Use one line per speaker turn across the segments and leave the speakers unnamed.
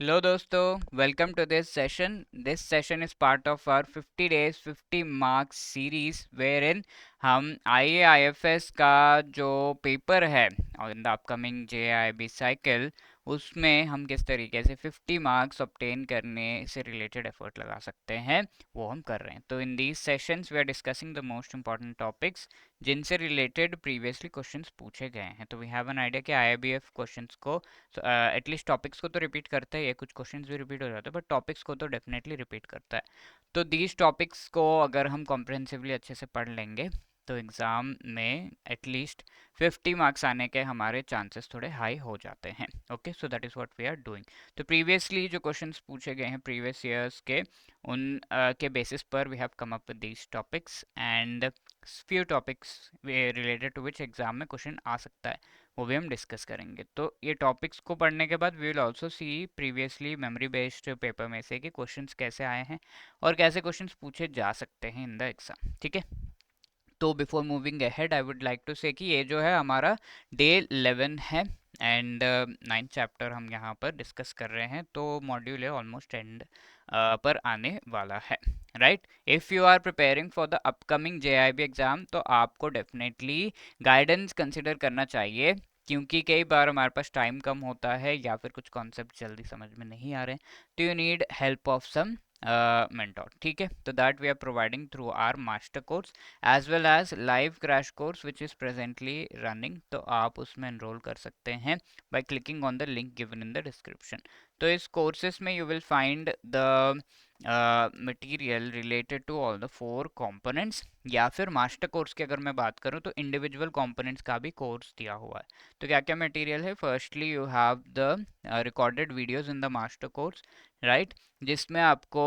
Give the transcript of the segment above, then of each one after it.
Hello दोस्तों, welcome to this session. This session is part of our 50 days 50 marks series wherein हम IAIFS का जो paper है और in the upcoming JIB cycle उसमें हम किस तरीके से 50 मार्क्स ऑब्टेन करने से रिलेटेड एफर्ट लगा सकते हैं वो हम कर रहे हैं। तो in these sessions we are discussing the most important topics जिनसे रिलेटेड प्रीवियसली क्वेश्चंस पूछे गए हैं। तो वी हैव एन आइडिया कि IIBF क्वेश्चंस को एटलीस्ट टॉपिक्स को तो रिपीट करता है, कुछ क्वेश्चंस भी रिपीट हो जाते हैं बट टॉपिक्स को तो डेफिनेटली रिपीट करता है। तो दीज टॉपिक्स को अगर हम कॉम्प्रहेंसिवली अच्छे से पढ़ लेंगे तो एग्ज़ाम में एटलीस्ट 50 मार्क्स आने के हमारे चांसेस थोड़े हाई हो जाते हैं। Okay, so that is what we are doing. तो प्रीवियसली जो क्वेश्चंस पूछे गए हैं प्रीवियस ईयर्स के उन के बेसिस पर we have come up with these topics and few topics related to which exam में क्वेश्चन आ सकता है वो भी हम डिस्कस करेंगे। तो ये टॉपिक्स को पढ़ने के बाद we will also see previously memory based paper में से कि क्वेश्चंस कैसे आए हैं और कैसे क्वेश्चंस पूछे जा सकते हैं इन द एग्जाम। ठीक है, तो before moving ahead I would like to say कि ये जो है हमारा डे 11 है एंड 9th चैप्टर हम यहाँ पर डिस्कस कर रहे हैं। तो मॉड्यूल है ऑलमोस्ट एंड पर आने वाला है। Right, if you are preparing for the upcoming JIB exam तो आपको डेफिनेटली गाइडेंस कंसिडर करना चाहिए, क्योंकि कई बार हमारे पास टाइम कम होता है या फिर कुछ कॉन्सेप्ट जल्दी समझ में नहीं आ रहे हैं, तो you need help of some mentor। ठीक है, तो that we are providing through our master course as well as live crash course which is presently running। तो आप उसमें enroll कर सकते हैं by clicking on the link given in the description। तो इस courses में you will find the material related to all the 4 components, या फिर मास्टर कोर्स की अगर मैं बात करूं तो इंडिविजुअल कंपोनेंट्स का भी कोर्स दिया हुआ है। तो क्या क्या मटेरियल है? Firstly you have the recorded videos in the master course, right, जिसमें आपको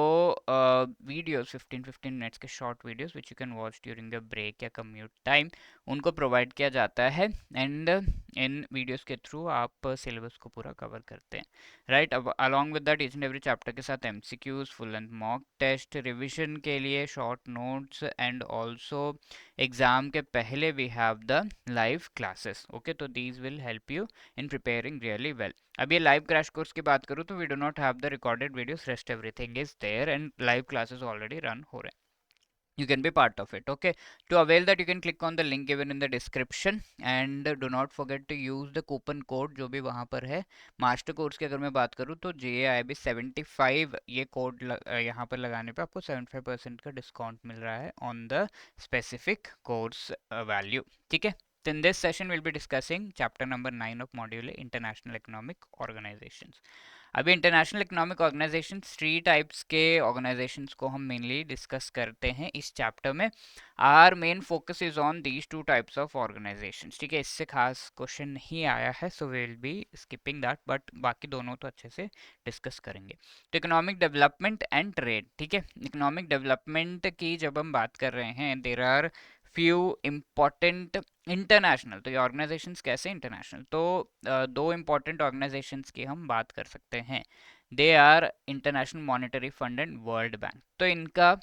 वीडियोस 15-15 मिनट्स के short videos which you can watch during the break या कम्यूट टाइम उनको प्रोवाइड किया जाता है एंड इन वीडियोस के थ्रू आप सिलेबस को पूरा कवर करते हैं। राइट, अब along with that each and every chapter के साथ MCQs, full and mock test, revision के लिए short notes and also exam के पहले we have the live classes. Okay, तो these will help you in preparing really well. अब ये live crash course की बात करूँ तो we do not have the recorded videos, rest everything is there and live classes already run हो रहे हैं। You can be part of it। Okay, to avail that you can click on the link given in the description and do not forget to use the coupon code जो भी वहाँ पर है। Master course की अगर मैं बात करूँ तो JIB 75 ये कोड यहाँ पर लगाने पे आपको 75% का डिस्काउंट मिल रहा है on the specific course value. ठीक है, तो in this session we'll be discussing chapter number 9 of module international economic organizations। अभी इंटरनेशनल इकोनॉमिक ऑर्गेनाइजेशन 3 टाइप्स के ऑर्गेनाइजेशंस को हम मेनली डिस्कस करते हैं इस चैप्टर में। Our main focus is on these 2 types of organizations. ठीक है, इससे खास क्वेश्चन नहीं आया है so we will be skipping that, but बाकी दोनों तो अच्छे से डिस्कस करेंगे। तो इकोनॉमिक डेवलपमेंट एंड ट्रेड। ठीक है, इकोनॉमिक डेवलपमेंट की जब हम बात कर रहे हैं there are few important international, तो ये ऑर्गेनाइजेशंस कैसे इंटरनेशनल, तो दो इम्पॉर्टेंट ऑर्गेनाइजेशंस की हम बात कर सकते हैं। They are International Monetary Fund and World Bank. तो इनका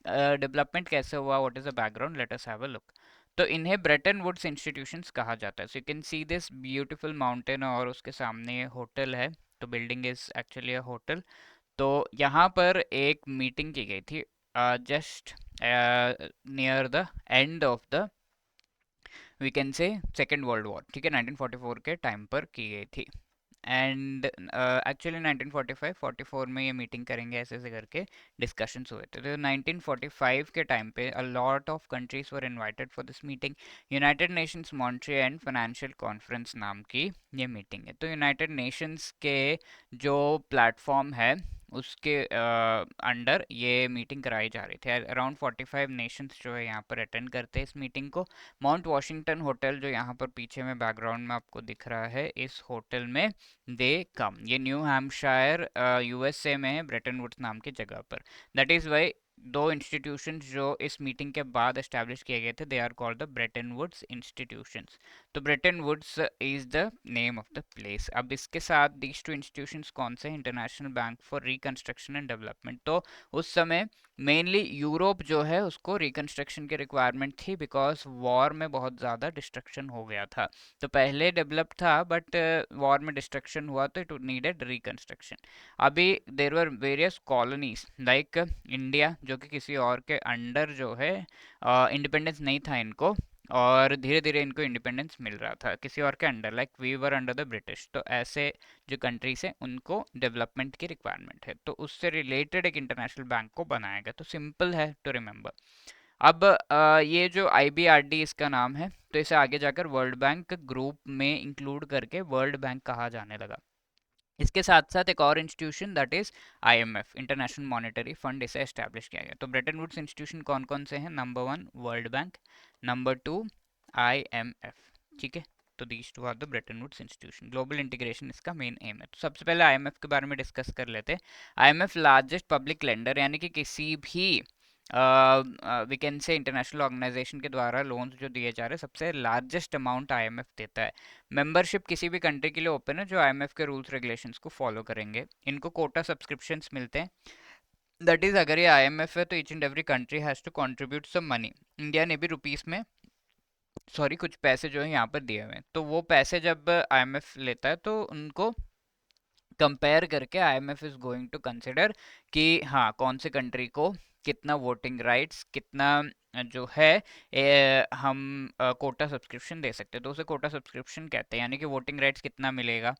डेवलपमेंट कैसे हुआ, what is the background, let us have a look. तो इन्हें ब्रेटन वुड्स इंस्टीट्यूशंस कहा जाता है। So you can see this beautiful mountain और उसके सामने ये होटल है, तो building is actually a hotel. तो यहाँ पर एक मीटिंग की गई थी just near the end of the we can से सेकेंड वर्ल्ड वॉर। ठीक है, 1944 के टाइम पर की गई थी एंड एक्चुअली 1945-44 में ये मीटिंग करेंगे ऐसे ऐसे करके डिस्कशंस हुए थे। तो 1945 के टाइम पे अ lot of countries were invited for this meeting. United Nations monetary and financial conference नाम की ये मीटिंग है। तो यूनाइटेड नेशंस के जो प्लेटफॉर्म है उसके अंडर ये मीटिंग कराई जा रही थी। अराउंड 45 नेशंस जो है यहाँ पर अटेंड करते हैं इस मीटिंग को। माउंट वॉशिंगटन होटल जो यहाँ पर पीछे में बैकग्राउंड में आपको दिख रहा है, इस होटल में दे कम। ये न्यू हैम्पशायर USA में है, ब्रेटन वुड्स नाम की जगह पर। दैट इज वाई दो इंस्टीट्यूशंस जो इस मीटिंग के बाद एस्टैब्लिश किए गए थे, they are called the Bretton Woods institutions. तो Bretton Woods is the name of the place. अब इसके साथ दीज टू इंस्टीट्यूशंस कौन से? International bank for reconstruction and development. तो उस समय मेनली यूरोप जो है उसको रिकंस्ट्रक्शन की रिक्वायरमेंट थी, बिकॉज वॉर में बहुत ज़्यादा डिस्ट्रक्शन हो गया था। तो पहले डेवलप था, बट वॉर में डिस्ट्रक्शन हुआ तो इट नीडेड रिकंस्ट्रक्शन। अभी देर वर वेरियस कॉलोनीज लाइक इंडिया, जो कि किसी और के अंडर जो है इंडिपेंडेंस नहीं था इनको, और धीरे धीरे इनको इंडिपेंडेंस मिल रहा था किसी और के under, like we were under the British. तो ऐसे जो कंट्रीज है उनको डेवलपमेंट की रिक्वायरमेंट है, तो उससे रिलेटेड एक इंटरनेशनल बैंक को बनाया गया। तो सिंपल है टू रिमेंबर। अब ये जो IBRD इसका नाम है, तो इसे आगे जाकर वर्ल्ड बैंक ग्रुप में इंक्लूड करके वर्ल्ड बैंक कहा जाने लगा। इसके साथ साथ एक और institution that is IMF, international Monetary fund, इसे एस्टैब्लिश किया गया। तो ब्रेटन वुड्स इंस्टीट्यूशन कौन कौन से हैं? Number 1 World Bank, number 2 IMF। ठीक है, तो these two are the Bretton Woods institution. Global integration इसका मेन एम है। तो सबसे पहले IMF के बारे में डिस्कस कर लेते हैं। IMF लार्जेस्ट पब्लिक लेंडर, यानी कि किसी भी we can say international organization के द्वारा लोन्स जो दिए जा रहे हैं, सबसे लार्जेस्ट अमाउंट IMF देता है। मेंबरशिप किसी भी कंट्री के लिए ओपन है जो IMF के रूल्स रेगुलेशंस को फॉलो करेंगे। इनको कोटा सब्सक्रिप्शंस मिलते हैं, दैट इज अगर ये IMF है तो each and every country has to contribute some money. India ने भी रुपीस में कुछ पैसे जो है यहाँ पर दिए हुए हैं, तो वो पैसे जब IMF लेता है तो उनको कंपेयर करके IMF is going to consider कि हाँ कौन से कंट्री को कितना वोटिंग राइट्स, कितना जो है हम कोटा सब्सक्रिप्शन दे सकते हैं। तो उसे कोटा सब्सक्रिप्शन कहते हैं, यानी कि वोटिंग राइट्स कितना मिलेगा,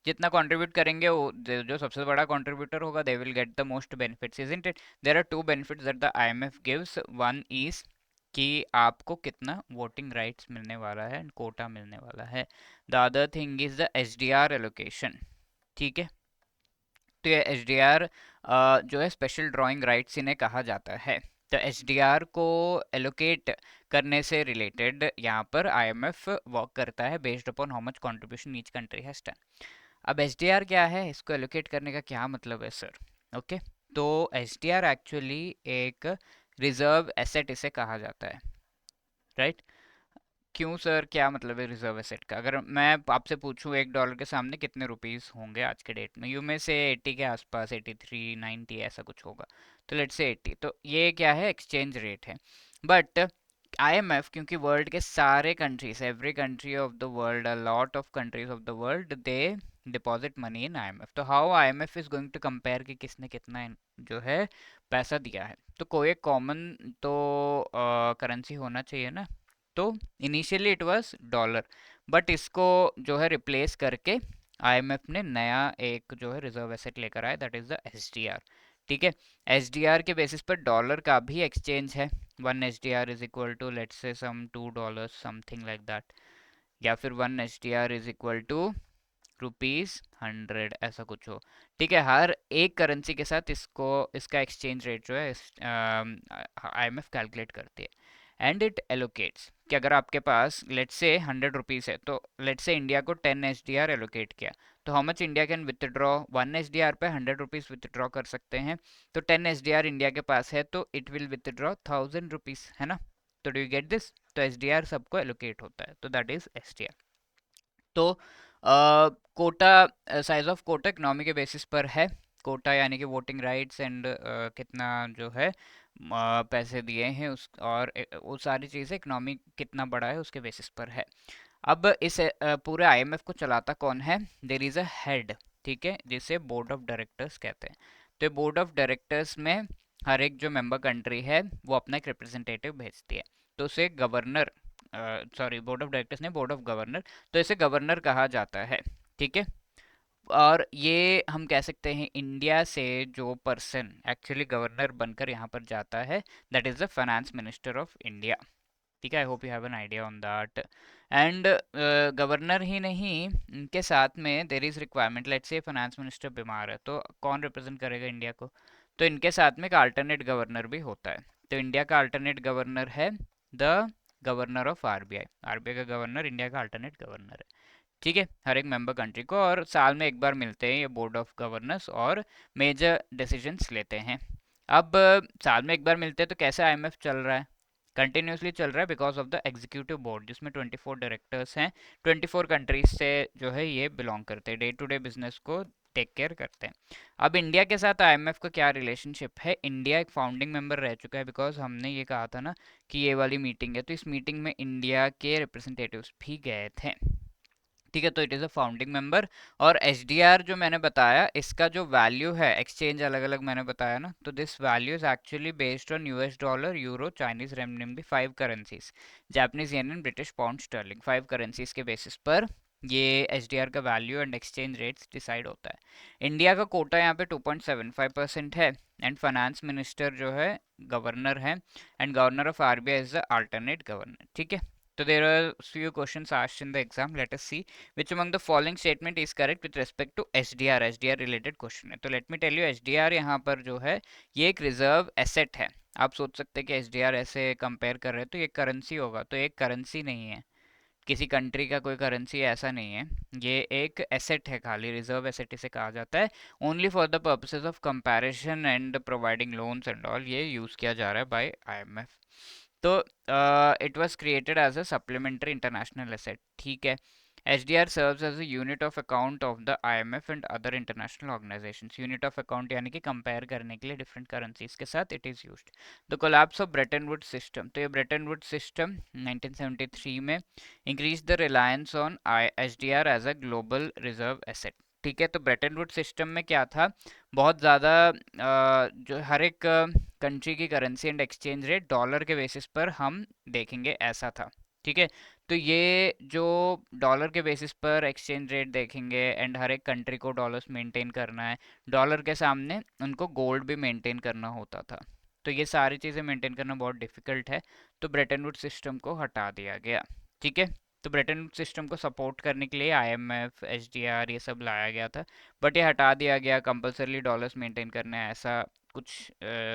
जितना कंट्रीब्यूट करेंगे वो जो सबसे बड़ा कंट्रीब्यूटर होगा they will get the most benefits, isn't it? There are two benefits that the IMF gives. One is कि आपको कितना वोटिंग राइट्स मिलने वाला है, कोटा मिलने वाला है। The other thing is the SDR allocation. ठीक है, तो ये SDR जो है स्पेशल ड्राइंग राइट्स इन्हें कहा जाता है। तो SDR को एलोकेट करने से रिलेटेड यहाँ पर IMF वर्क करता है based upon how much contribution each country has done. अब SDR क्या है, इसको एलोकेट करने का क्या मतलब है सर? ओके, तो SDR एक्चुअली एक रिजर्व एसेट इसे कहा जाता है, राइट? क्यों सर, क्या मतलब है रिजर्व एसेट का? अगर मैं आपसे पूछूं $1 के सामने कितने रुपीस होंगे आज के डेट में, यू में से 80 के आसपास, 83 90 ऐसा कुछ होगा। तो लेट्स से 80, तो ये क्या है? एक्सचेंज रेट है। बट IMF क्योंकि वर्ल्ड के सारे countries, every country of the world, a lot of countries of the world, they deposit money in IMF। तो how IMF is going to compare कि किसने कितना जो है पैसा दिया है? तो कोई एक कॉमन तो करेंसी होना चाहिए ना। तो initially it was dollar, but इसको जो है रिप्लेस करके IMF ने नया एक जो है रिजर्व एसेट लेकर आया, दैट इज द SDR। ठीक है, SDR के बेसिस पर डॉलर का भी एक्सचेंज है। 1 SDR is equal to let's say some $2 something like that, या फिर 1 SDR इज इक्वल टू ₹100 ऐसा कुछ हो। ठीक है, हर एक करेंसी के साथ इसको इसका एक्सचेंज रेट जो है IMF कैलकुलेट करती है। एंड इट एलोकेट्स कि अगर आपके पास लेट्स से ₹100 है, तो लेट्स से इंडिया को 10 SDR एलोकेट किया, तो how much India can withdraw? 1 SDR पे ₹100 विथड्रॉ कर सकते हैं। तो 10 SDR इंडिया के पास है तो इट विल विथड्रॉ ₹1000, है ना? तो डू यू गेट दिस? तो SDR सबको एलोकेट होता है, तो दैट इज SDR। तो quota, size of quota economy के बेसिस पर है। कोटा यानी कि वोटिंग राइट्स एंड कितना जो है पैसे दिए हैं उस, और वो सारी चीज़ें, इकोनॉमी कितना बड़ा है उसके बेसिस पर है। अब इस पूरे IMF को चलाता कौन है? देयर इज़ अ हेड, ठीक है, जिसे बोर्ड ऑफ डायरेक्टर्स कहते हैं। तो बोर्ड ऑफ डायरेक्टर्स में हर एक जो मेंबर कंट्री है वो अपना एक रिप्रेजेंटेटिव भेजती है, तो उसे governor, sorry board of directors ने बोर्ड ऑफ गवर्नर, तो इसे गवर्नर कहा जाता है। ठीक है, और ये हम कह सकते हैं इंडिया से जो पर्सन एक्चुअली गवर्नर बनकर यहाँ पर जाता है, that is the finance minister of India. ठीक है, I hope you have an idea on that. And governor ही नहीं, इनके साथ में there is requirement, let's say finance minister बीमार है तो कौन रिप्रेजेंट करेगा इंडिया को? तो इनके साथ में एक अल्टरनेट गवर्नर भी होता है। तो इंडिया का अल्टरनेट गवर्नर है the governor of RBI। RBI का गवर्नर इंडिया का अल्टरनेट गवर्नर है। ठीक है, हर एक मेंबर कंट्री को, और साल में एक बार मिलते हैं ये बोर्ड ऑफ गवर्नर्स और मेजर डिसीजंस लेते हैं। अब साल में एक बार मिलते हैं, तो कैसे आईएमएफ चल रहा है? कंटिन्यूसली चल रहा है because of the executive board, जिसमें 24 डायरेक्टर्स हैं, 24 कंट्रीज से जो है ये बिलोंग करते हैं, डे टू डे बिजनेस को टेक केयर करते हैं। अब इंडिया के साथ आईएमएफ का क्या रिलेशनशिप है? इंडिया एक फाउंडिंग मेंबर रह चुका है, बिकॉज हमने ये कहा था ना कि ये वाली मीटिंग है, तो इस मीटिंग में इंडिया के रिप्रेजेंटेटिव्स भी गए थे। ठीक है, तो it is a founding member. और एच जो मैंने बताया, इसका जो वैल्यू है, एक्सचेंज अलग अलग मैंने बताया ना, तो this value is actually based on US dollar, euro, Chinese renminbi, 5 currencies, Japanese yen, British pound sterling, 5 currencies के बेसिस पर ये एच का value and exchange rates decide होता है। इंडिया का कोटा यहाँ पे 2.75% है, एंड फाइनेंस मिनिस्टर जो है गवर्नर है, and governor of RBI is the alternate governor. ठीक है, so there are few questions asked in the exam. Let us see which among the following statement is correct with respect to SDR। SDR related question है, तो let me tell you SDR यहाँ पर जो है ये एक reserve asset है। आप सोच सकते हैं कि SDR ऐसे कंपेयर कर रहे हैं तो ये करेंसी होगा, तो एक करेंसी नहीं है, किसी कंट्री का कोई करेंसी ऐसा नहीं है, ये एक एसेट है, खाली रिजर्व एसेट इसे कहा जाता है। Only for the purposes of comparison and providing loans and all ये यूज़ किया जा रहा है बाय आईएमएफ। तो it was created as a supplementary international asset. ठीक है, SDR serves as a unit of account of the IMF and other international organizations। Unit of account यानी कि कंपेयर करने के लिए डिफरेंट करेंसीज के साथ it is used. The collapse of Bretton Wood system, तो ये ब्रेटन वुड सिस्टम 1973 में increase the reliance on SDR as a global reserve asset. ठीक है, तो ब्रेटन वुड सिस्टम में क्या था, बहुत ज़्यादा जो हर एक कंट्री की currency and exchange rate dollar के बेसिस पर हम देखेंगे, ऐसा था। ठीक है, तो ये जो डॉलर के बेसिस पर एक्सचेंज रेट देखेंगे एंड हर एक कंट्री को डॉलर्स मेंटेन करना है, डॉलर के सामने उनको गोल्ड भी मेंटेन करना होता था, तो ये सारी चीज़ें मेंटेन करना बहुत डिफिकल्ट है, तो ब्रेटन वुड सिस्टम को हटा दिया गया। ठीक है, तो ब्रेटन वुड सिस्टम को सपोर्ट करने के लिए आईएमएफ, एचडीआर ये सब लाया गया था, बट ये हटा दिया गया, कंपलसरी डॉलर्स मेंटेन करने हैं, ऐसा कुछ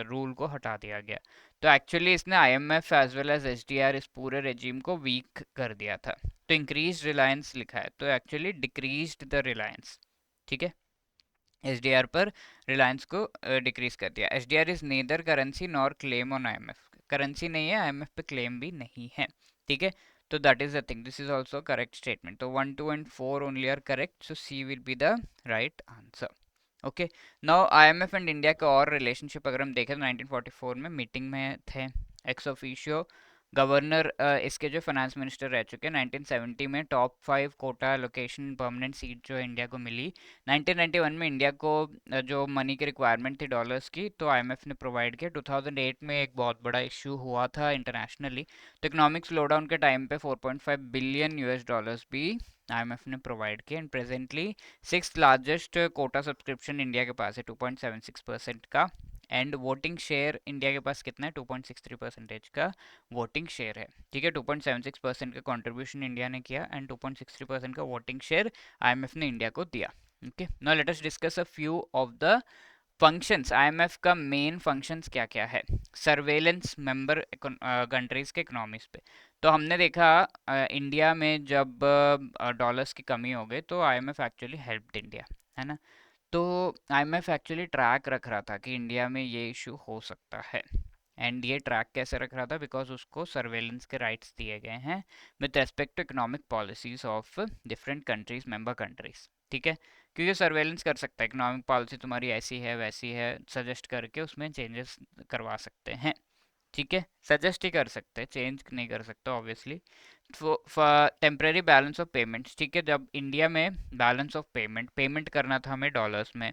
रूल को हटा दिया गया। तो एक्चुअली इसने IMF as well as HDR इस पूरे रेजिम को वीक कर दिया था। तो इंक्रीज रिलायंस लिखा है, तो एक्चुअली डिक्रीज्ड द रिलायंस। ठीक है, एचडीआर पर रिलायंस को डिक्रीज कर दिया। HDR is nether currency nor claim on IMF, currency नहीं है, आईएमएफ पे क्लेम भी नहीं है। ठीक है, तो that is the thing, this is also correct statement. तो 1, 2 and 4 only are correct, so C will be the right answer. Okay, now IMF and India का और रिलेशनशिप अगर हम देखें तो 1944 में मीटिंग में थे, एक्स ऑफिशियो गवर्नर इसके जो फाइनेंस मिनिस्टर रह चुके हैं। 1970 में top 5 quota location permanent seat जो है इंडिया को मिली। 1991 में इंडिया को जो मनी की रिक्वायरमेंट थी डॉलर्स की, तो आईएमएफ ने प्रोवाइड किया। 2008 में एक बहुत बड़ा इशू हुआ था इंटरनेशनली, तो इकोनॉमिक स्लोडाउन के टाइम पे 4.5 बिलियन यूएस डॉलर्स भी आईएमएफ ने प्रोवाइड किए, and presently 6th largest quota subscription India के पास है 2.76% का, एंड वोटिंग शेयर इंडिया के पास कितना है, 2.63% का वोटिंग शेयर है। ठीक है, 2.76% का कंट्रीब्यूशन इंडिया ने किया एंड 2.63% का वोटिंग शेयर आईएमएफ ने इंडिया को दिया। Okay, now let us discuss a few of the functions. IMF का मेन फंक्शंस क्या क्या है? सर्वेलेंस मेंबर कंट्रीज के इकोनॉमीज पे। तो हमने देखा इंडिया में जब डॉलर्स की कमी हो गई तो आईएमएफ एक्चुअली हेल्प्ड इंडिया, है ना। तो आईएमएफ एक्चुअली ट्रैक रख रहा था कि इंडिया में ये इशू हो सकता है, एंड ये ट्रैक कैसे रख रहा था, बिकॉज उसको सर्वेलेंस के राइट्स दिए गए हैं with respect to economic policies of different countries, member countries. ठीक है, क्योंकि सर्वेलेंस कर सकता है, इकोनॉमिक पॉलिसी तुम्हारी ऐसी है वैसी है, सजेस्ट करके उसमें चेंजेस करवा सकते हैं। ठीक है, सजेस्ट ही कर सकते हैं, चेंज नहीं कर सकते obviously. Temporary balance of payments. ठीक है, जब इंडिया में बैलेंस ऑफ पेमेंट पेमेंट करना था हमें डॉलर्स में,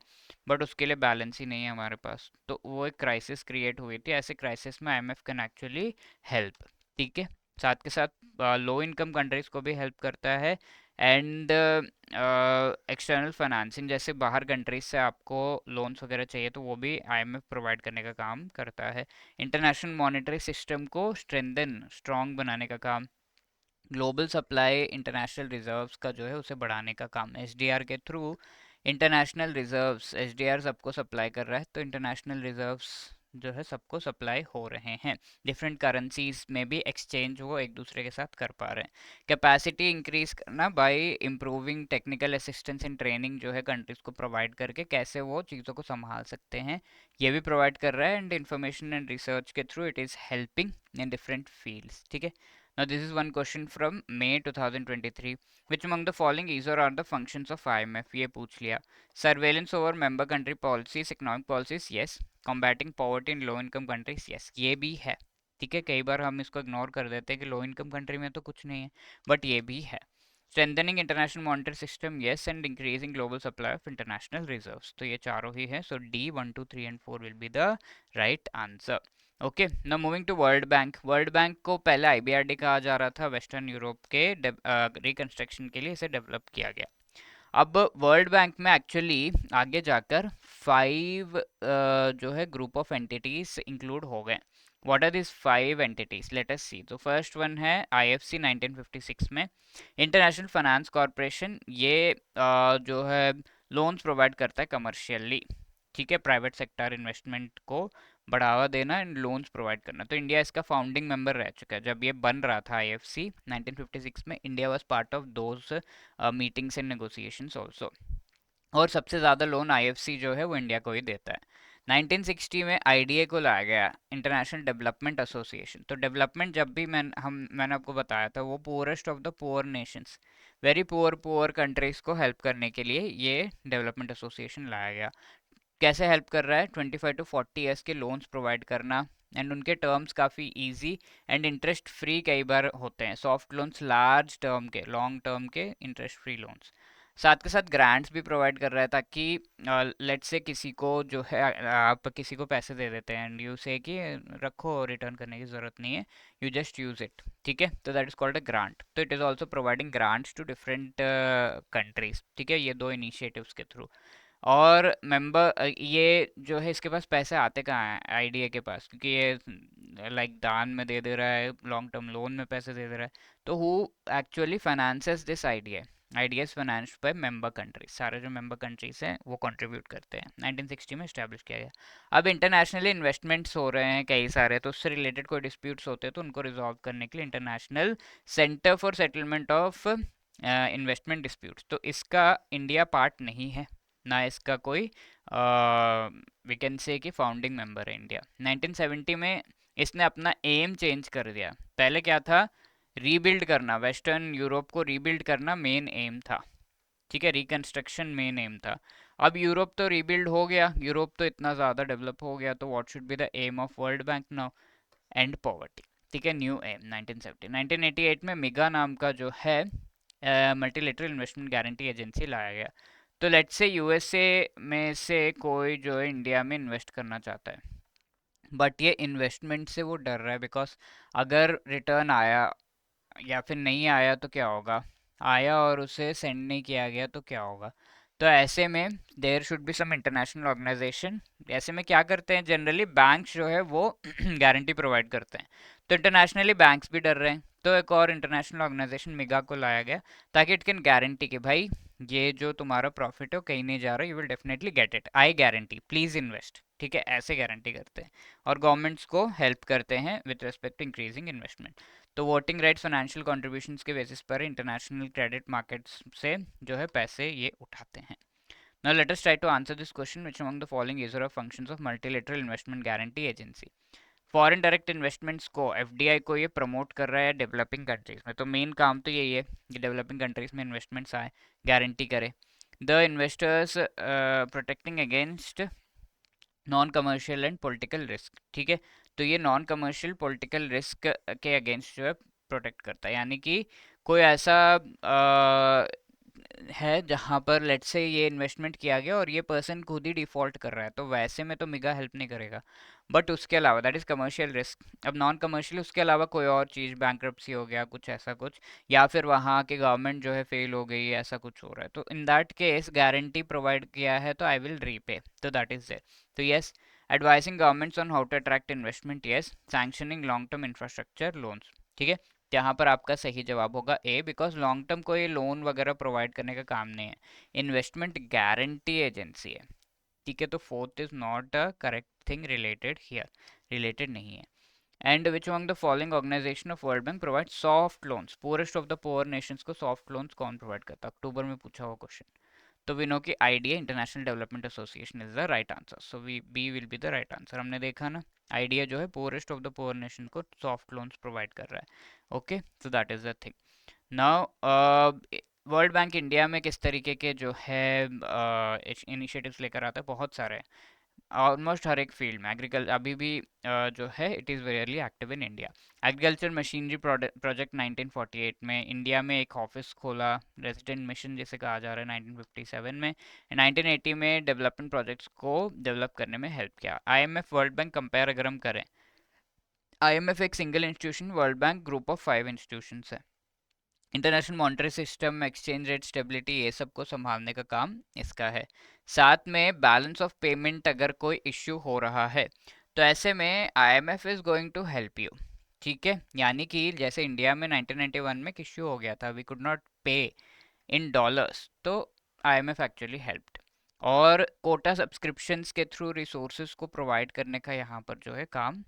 बट उसके लिए बैलेंस ही नहीं है हमारे पास, तो वो एक क्राइसिस क्रिएट हुई थी। ऐसे क्राइसिस में आईएमएफ कैन एक्चुअली हेल्प। ठीक है, साथ के साथ लो इनकम कंट्रीज को भी हेल्प करता है, एंड एक्सटर्नल फाइनेंसिंग, जैसे बाहर कंट्रीज से आपको लोन्स वगैरह चाहिए तो वो भी आईएमएफ प्रोवाइड करने का काम करता है। इंटरनेशनल मॉनेटरी सिस्टम को स्ट्रॉन्ग बनाने का काम, ग्लोबल सप्लाई इंटरनेशनल रिजर्व्स का जो है उसे बढ़ाने का काम एचडीआर के थ्रू। इंटरनेशनल रिजर्व्स एचडीआर सबको सप्लाई कर रहा है, तो इंटरनेशनल रिजर्व्स जो है सबको सप्लाई हो रहे हैं। डिफरेंट करेंसीज में भी एक्सचेंज वो एक दूसरे के साथ कर पा रहे हैं। कैपेसिटी इंक्रीज करना bye improving technical assistance and training जो है कंट्रीज को प्रोवाइड करके कैसे वो चीज़ों को संभाल सकते हैं, ये भी प्रोवाइड कर रहा है। एंड इंफॉर्मेशन एंड रिसर्च के through it is helping in different fields. ठीक है। Now this is one question from May 2023. Which among the following is or are the functions of IMF? ये पूछ लिया। Surveillance over member country policies, economic policies, yes. Combating poverty in low income countries, yes. ये भी है। ठीक है, कई बार हम इसको इग्नोर कर देते हैं कि लो इनकम कंट्री में तो कुछ नहीं है, बट ये भी है। Strengthening international monetary system, yes. And increasing global supply of international reserves, तो ये चारों ही है। So D 1, 2, 3 and 4 will be the right answer. Okay, now moving to World Bank. World Bank को पहले आईबीआरडी कहा जा रहा था, वेस्टर्न यूरोप के रिकंस्ट्रक्शन के लिए इसे डेवलप किया गया। अब वर्ल्ड बैंक में एक्चुअली आगे जाकर 5 जो है ग्रुप ऑफ एंटिटीज इंक्लूड हो गए। What are this 5 entities? Let us see. तो फर्स्ट वन है आईएफसी 1956 में, इंटरनेशनल फाइनेंस कॉरपोरेशन। ये जो है लोन्स प्रोवाइड करता है कमर्शियली। ठीक है, प्राइवेट सेक्टर इन्वेस्टमेंट को बढ़ावा देना एंड लोन्स प्रोवाइड करना। तो इंडिया इसका फाउंडिंग मेंबर रह चुका है। जब ये बन रहा था आईएफसी 1956 में, India was part of those meetings and negotiations also. और सबसे ज़्यादा लोन आईएफसी जो है वो इंडिया को ही देता है। 1960 में आईडीए को लाया गया, इंटरनेशनल डेवलपमेंट एसोसिएशन। तो डेवलपमेंट जब भी मैंने आपको बताया था, वो poorest of the poor Nations, very poor countries को हेल्प करने के लिए ये डेवलपमेंट एसोसिएशन लाया गया। कैसे हेल्प कर रहा है? 25 टू 40 ईयर्स के लोन्स प्रोवाइड करना, एंड उनके टर्म्स काफ़ी इजी एंड इंटरेस्ट फ्री कई बार होते हैं। सॉफ्ट लोन्स, लार्ज टर्म के, लॉन्ग टर्म के इंटरेस्ट फ्री लोन्स। साथ के साथ ग्रांट्स भी प्रोवाइड कर रहा है, ताकि लेट्स से किसी को जो है आप किसी को पैसे दे देते हैं एंड यू से कि रखो, रिटर्न करने की ज़रूरत नहीं है, यू जस्ट यूज़ इट। ठीक है, तो that is called a grant. तो it is also providing grants to different countries. ठीक है, ये दो इनिशिएटिव्स के थ्रू। और मेंबर ये जो है इसके पास पैसे आते कहाँ हैं आईडीए के पास, क्योंकि ये लाइक दान में दे दे रहा है, लॉन्ग टर्म लोन में पैसे दे दे रहा है। तो who actually finances this IDA? IDA is financed by member countries. सारे जो मेंबर कंट्रीज हैं वो कंट्रीब्यूट करते हैं। 1960 में इस्टेब्लिश किया गया। अब इंटरनेशनली इन्वेस्टमेंट्स हो रहे हैं कई सारे, तो उससे रिलेटेड कोई डिस्प्यूट्स होते हैं तो उनको रिजॉल्व करने के लिए international centre for settlement of investment disputes, तो इसका इंडिया पार्ट नहीं है, ना इसका कोई वी कैन से कि फाउंडिंग मेंबर है इंडिया। 1970 में इसने अपना एम चेंज कर दिया। पहले क्या था? रीबिल्ड करना, वेस्टर्न यूरोप को रीबिल्ड करना मेन एम था। ठीक है, रिकंस्ट्रक्शन मेन एम था। अब यूरोप तो रीबिल्ड हो गया, यूरोप तो इतना ज़्यादा डेवलप हो गया, तो what should be the aim of world Bank now? And poverty. ठीक है, न्यू एम 1970। 1988 में मिगा नाम का जो है मल्टीलेटरल इन्वेस्टमेंट गारंटी एजेंसी लाया गया। तो लेट्स से यूएसए में से कोई जो है इंडिया में इन्वेस्ट करना चाहता है, बट ये इन्वेस्टमेंट से वो डर रहा है, बिकॉज अगर रिटर्न आया या फिर नहीं आया तो क्या होगा, आया और उसे सेंड नहीं किया गया तो क्या होगा। तो ऐसे में there should be some international organization. ऐसे में क्या करते हैं जनरली, बैंक्स जो है वो गारंटी प्रोवाइड करते हैं। तो इंटरनेशनली बैंक्स भी डर रहे हैं, तो एक और इंटरनेशनल ऑर्गेनाइजेशन मिगा को लाया गया, ताकि इट कैन गारंटी कि भाई ये जो तुम्हारा प्रॉफिट है वो कहीं नहीं जा रहा, you will definitely get it, I guarantee, please invest. ठीक है, ऐसे गारंटी करते हैं और गवर्नमेंट्स को हेल्प करते हैं with respect to increasing investment. तो वोटिंग राइट्स, फाइनेंशियल कॉन्ट्रीब्यूशंस के बेसिस पर इंटरनेशनल क्रेडिट मार्केट्स से जो है पैसे ये उठाते हैं। Now let us try to answer this question, which among the following is or functions of multilateral investment guarantee agency? Foreign direct investments को, एफडीआई को ये प्रमोट कर रहा है डेवलपिंग कंट्रीज में। तो मेन काम तो यही है कि डेवलपिंग कंट्रीज में इन्वेस्टमेंट्स आए, गारंटी करे। The investors protecting against non commercial and political risk. ठीक है, तो ये नॉन कमर्शियल पॉलिटिकल रिस्क के अगेंस्ट जो है प्रोटेक्ट करता है, यानी कि कोई ऐसा है जहाँ पर लेट्स से ये इन्वेस्टमेंट किया गया और ये पर्सन खुद ही डिफॉल्ट कर रहा है, तो वैसे में तो मिगा हेल्प नहीं करेगा। बट उसके अलावा दैट इज़ कमर्शियल रिस्क। अब नॉन कमर्शियल उसके अलावा कोई और चीज़, बैंक्रप्सी हो गया, कुछ ऐसा कुछ, या फिर वहाँ की गवर्नमेंट जो है फेल हो गई, ऐसा कुछ हो रहा है, तो in that case guarantee provide किया है तो I will repay, so that is there. So yes, advising governments on how to attract investment, yes. Sanctioning long term infrastructure loans. ठीक है, यहाँ पर आपका सही जवाब होगा ए, बिकॉज लॉन्ग टर्म कोई लोन वगैरह प्रोवाइड करने का काम नहीं है, इन्वेस्टमेंट गारंटी एजेंसी है। ठीक है, तो fourth is not a correct thing related here, related नहीं है। And which among the following organization of world Bank provide soft loans, poorest of the poor nations को सॉफ्ट लोन्स कौन provide करता है? अक्टूबर में पूछा हुआ क्वेश्चन। तो वी नो कि IDA International Development Association is the right answer, so we be will be the right answer. हमने देखा ना, आईडीए जो है poorest of the poor nation को सॉफ्ट लोन्स प्रोवाइड कर रहा है। Okay, so that is the thing. Now world bank India में किस तरीके के जो है इनिशिएटिव्स लेकर आता है? बहुत सारे हैं, ऑलमोस्ट हर एक फील्ड में। एग्रीकल्चर अभी भी जो है it is very early active in India. Agriculture machinery project 1948 में इंडिया में एक ऑफिस खोला, रेजिडेंट मिशन जिसे कहा जा रहा है 1957 में। 1980 में डेवलपमेंट प्रोजेक्ट्स को डेवलप करने में हेल्प किया। आईएमएफ वर्ल्ड बैंक कंपेयर अगर हम करें, आईएमएफ एक single institution, world bank group of 5 institutions है। International monetary system, exchange rate stability, ये सब को संभालने का काम इसका है। साथ में बैलेंस ऑफ पेमेंट अगर कोई इश्यू हो रहा है तो ऐसे में IMF is going to help you. ठीक है, यानी कि जैसे इंडिया में 1991 में इश्यू हो गया था, वी कुड नॉट पे इन डॉलर्स, तो आईएमएफ एक्चुअली हेल्प्ड। और कोटा सब्सक्रिप्शंस के थ्रू रिसोर्सेज को प्रोवाइड करने का यहाँ पर जो है काम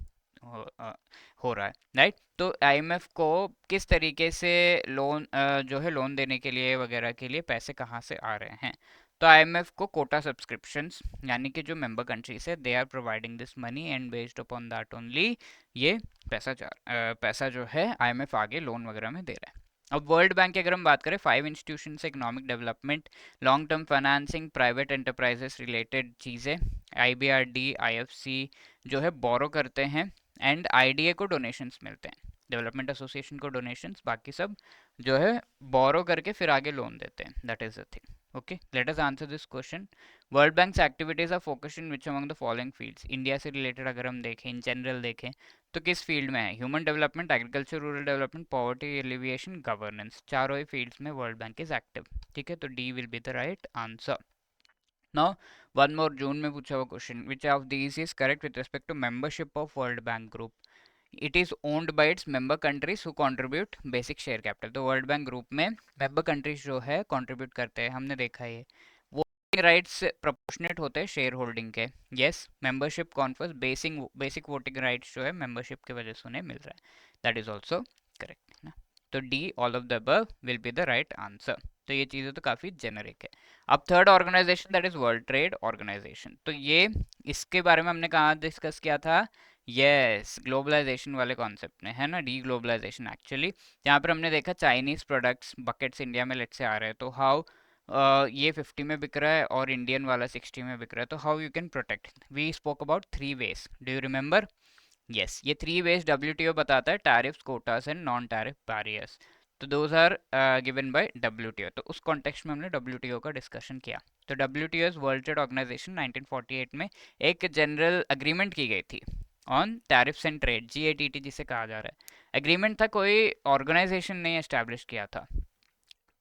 हो रहा है, राइट। तो आईएमएफ को किस तरीके से लोन जो है लोन देने के लिए वगैरह के लिए पैसे कहाँ से आ रहे हैं? तो आईएमएफ को कोटा सब्सक्रिप्शंस, यानी कि जो मेंबर कंट्रीज है, they are providing this money and based upon that only ये पैसा जो है आईएमएफ आगे लोन वगैरह में दे रहा है। अब वर्ल्ड बैंक की अगर हम बात करें, 5 इंस्टीट्यूशन से economic development, long term financing, private enterprises related चीज़ें, आईबीआरडी, आईएफसी जो है बोरो करते हैं, एंड आईडीए को डोनेशंस मिलते हैं, डेवलपमेंट एसोसिएशन को डोनेशंस, बाकी सब जो है बोरो करके फिर आगे लोन देते हैं। That is the thing. Okay, let us answer this question. World bank's activities are focused in which among the following fields? India से रिलेटेड अगर हम देखें, इन जनरल देखें तो किस फील्ड में है? Human development, agriculture, rural development, poverty alleviation, governance, चारों ही फील्ड्स में वर्ल्ड बैंक इज एक्टिव। ठीक है, तो D will be the right answer. Now one more, जून में पूछा हुआ question, which of these is correct with respect to membership of world bank group? It is owned by its member countries who contribute basic share capital. तो world bank group में member countries जो है contribute करते हैं, हमने देखा है। Voting rights proportionate होते हैं शेयर होल्डिंग के। Yes, membership confers basic voting rights जो है मेंबरशिप की वजह से उन्हें मिल रहा है। दैट इज ऑल्सो करेक्ट ना। तो D, all of the above will be the right answer. तो ये चीज़ें तो काफ़ी जेनरिक है। अब third organization, that is world trade organization. तो ये इसके बारे में हमने कहाँ डिस्कस किया था? यस, ग्लोबलाइजेशन वाले कॉन्सेप्ट में, है ना, डी ग्लोबलाइजेशन एक्चुअली। यहाँ पर हमने देखा चाइनीज प्रोडक्ट्स बकेट्स इंडिया में लेट से आ रहे हैं, तो हाउ ये 50 में बिक रहा है और इंडियन वाला 60 में बिक रहा है, तो how you can protect? We spoke about 3 ways, do you remember? Yes, ये 3 वेज डब्ल्यूटीओ बताता है, tariffs, quotas and non tariff barriers. तो those are given by WTO. तो उस कॉन्टेक्स्ट में हमने डब्ल्यूटीओ का डिस्कशन किया। तो WTO is world trade organization, 1948 में एक जनरल अग्रीमेंट की गई थी on tariffs and trade, GATT जिसे कहा जा रहा है। एग्रीमेंट था, कोई ऑर्गेनाइजेशन ने एस्टैब्लिश किया था।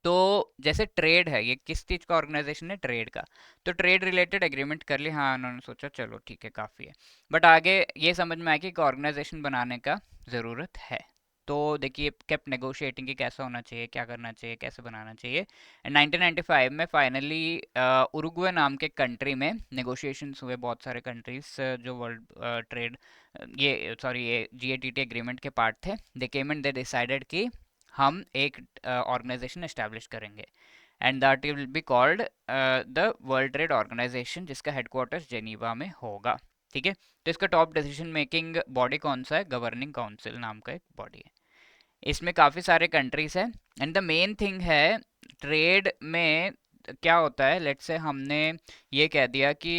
तो जैसे ट्रेड है, ये किस चीज़ का ऑर्गेनाइजेशन है? ट्रेड का। तो ट्रेड रिलेटेड एग्रीमेंट कर लिया, हाँ, उन्होंने सोचा चलो ठीक है काफ़ी है, बट आगे ये समझ में आया कि एक ऑर्गेनाइजेशन बनाने का ज़रूरत है। तो देखिए केप्ट नेगोशिएटिंग कि कैसा होना चाहिए, क्या करना चाहिए, कैसे बनाना चाहिए। एंड 1995 में फाइनली उरुग्वे नाम के कंट्री में नेगोशिएशंस हुए, बहुत सारे कंट्रीज जो वर्ल्ड ट्रेड ये सॉरी ये जीएटीटी एग्रीमेंट के पार्ट थे। They came and they decided कि हम एक ऑर्गेनाइजेशन एस्टैब्लिश करेंगे, and that will be called the world trade organization, जिसका हेडक्वार्टर्स जेनीवा में होगा। ठीक है, तो इसका टॉप डिसीजन मेकिंग बॉडी कौन सा है? गवर्निंग काउंसिल नाम का एक बॉडी है। इसमें काफ़ी सारे कंट्रीज हैं, एंड द मेन थिंग है ट्रेड में क्या होता है, लेट से हमने ये कह दिया कि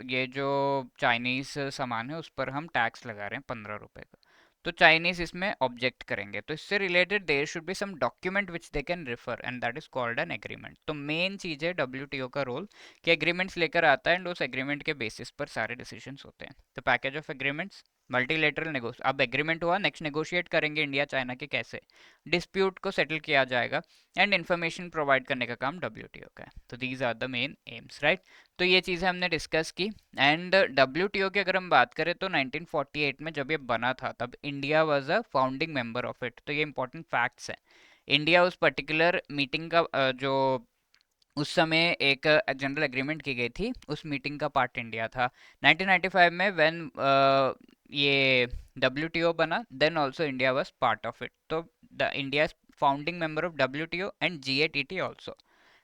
ये जो चाइनीज़ सामान है उस पर हम टैक्स लगा रहे हैं 15 रुपए का, तो चाइनीज इसमें ऑब्जेक्ट करेंगे, तो इससे related there should be some document which they can refer, and that is called an agreement. तो मेन चीज़ है डब्ल्यूटीओ का रोल कि एग्रीमेंट्स लेकर आता है, एंड उस एग्रीमेंट के बेसिस पर सारे डिसीजंस होते हैं। तो package of agreements, multilateral negotiate, अब एग्रीमेंट हुआ, नेक्स्ट नेगोशिएट करेंगे इंडिया चाइना के कैसे डिस्प्यूट को सेटल किया जाएगा, एंड इन्फॉर्मेशन प्रोवाइड करने का काम डब्ल्यूटीओ का है। तो these are the main aims, right. तो ये चीज़ें हमने डिस्कस की। एंड डब्ल्यूटीओ की अगर हम बात करें तो 1948 में जब ये बना था तब India was a founding member of it. तो ये इंपॉर्टेंट फैक्ट्स हैं। इंडिया उस पर्टिकुलर मीटिंग का जो उस समय एक जनरल एग्रीमेंट की गई थी, उस मीटिंग का पार्ट इंडिया था 1995 में व्हेन ये डब्ल्यूटीओ बना, then also India was part of it. तो the India founding member of WTO and GATT also,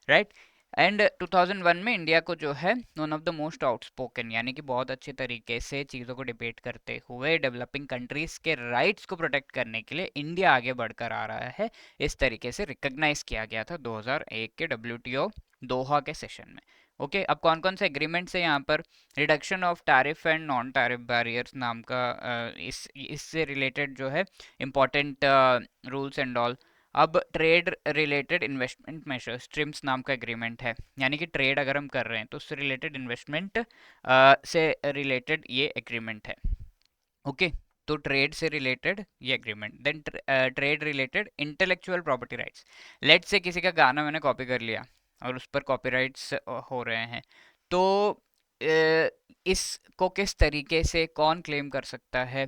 right. And 2001 में इंडिया को जो है one of the most outspoken, यानी कि बहुत अच्छे तरीके से चीज़ों को डिबेट करते हुए डेवलपिंग कंट्रीज के राइट्स को प्रोटेक्ट करने के लिए इंडिया आगे बढ़कर आ रहा है, इस तरीके से रिकॉग्नाइज किया गया था 2001 के डब्ल्यूटीओ दोहा के सेशन में। ओके, अब कौन कौन से एग्रीमेंट्स है यहाँ पर? Reduction of tariff and non tariff barriers नाम का इससे रिलेटेड जो है इंपॉर्टेंट रूल्स एंड ऑल। अब trade related investment measures, TRIMS नाम का एग्रीमेंट है, यानी कि ट्रेड अगर हम कर रहे हैं तो उससे रिलेटेड इन्वेस्टमेंट से रिलेटेड ये एग्रीमेंट है। ओके, तो ट्रेड से रिलेटेड ये agreement. Then trade related intellectual property rights. Let say किसी का गाना मैंने कॉपी कर लिया और उस पर कॉपीराइट्स हो रहे हैं, तो इसको किस तरीके से कौन क्लेम कर सकता है,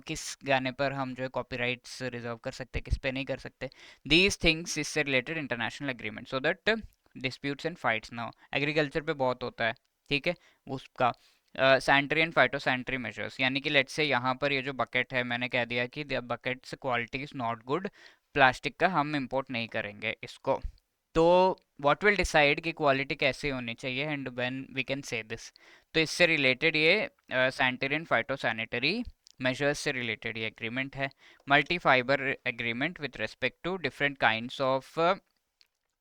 किस गाने पर हम जो है कॉपीराइट्स रिजर्व कर सकते हैं, किस पे नहीं कर सकते, दीज थिंग्स इससे related international agreement, so that disputes and fights ना हो। एग्रीकल्चर पे बहुत होता है, ठीक है, उसका सैनिटरी एंड फाइटोसैनिटरी मेजर्स, यानी कि लेट्स से यहाँ पर ये जो बकेट है मैंने कह दिया कि buckets quality is not good, plastic का हम इंपोर्ट नहीं करेंगे इसको। तो व्हाट विल डिसाइड कि क्वालिटी कैसे होनी चाहिए and when we can say this, तो इससे रिलेटेड ये सैनिटरी एंड फाइटोसैनिटरी मेजर्स से रिलेटेड ये एग्रीमेंट है। Multi fibre agreement with respect to different kinds of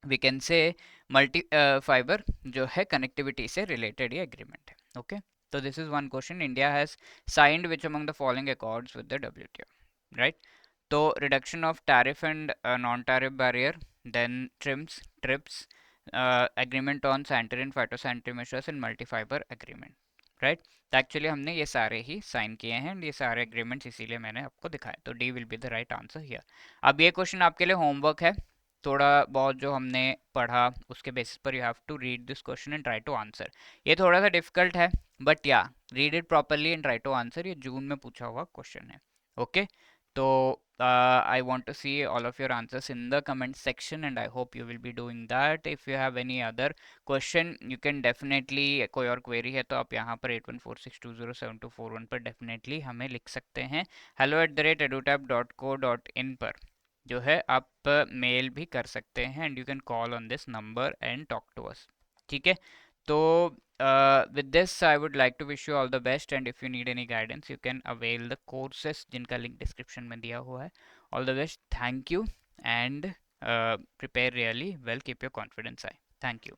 we can say multi fibre जो है कनेक्टिविटी से रिलेटेड ये एग्रीमेंट है। ओके, तो this is one question, India has signed which among the following accords with the WTO, right. तो reduction of tariff and non tariff barrier, then TRIMs, TRIPS, agreement on sanitary and phytosanitary measures and multi fibre agreement, right. तो actually हमने ये सारे ही sign किए हैं and ये सारे agreements इसीलिए मैंने आपको दिखाए, तो D will be the right answer here. अब ये क्वेश्चन आपके लिए होमवर्क है, थोड़ा बहुत जो हमने पढ़ा उसके बेसिस पर you have to read this question and try to answer. ये थोड़ा सा डिफिकल्ट है, but yeah read it properly and try to answer, ये जून में पूछा हुआ क्वेश्चन है। ओके, तो I want to see all of your answers in the comment section and I hope you will be doing that. If you have any other question you can definitely, कोई और query है तो आप यहाँ पर 8146207241 पर definitely हमें लिख सकते हैं, hello@edutab.co.in पर जो है आप मेल भी कर सकते हैं and you can call on this number and talk to us, ठीक है। तो with this I would like to wish you all the best and if you need any guidance you can avail the courses जिनका link description में दिया हुआ है। All the best, thank you and prepare really well, keep your confidence high, thank you।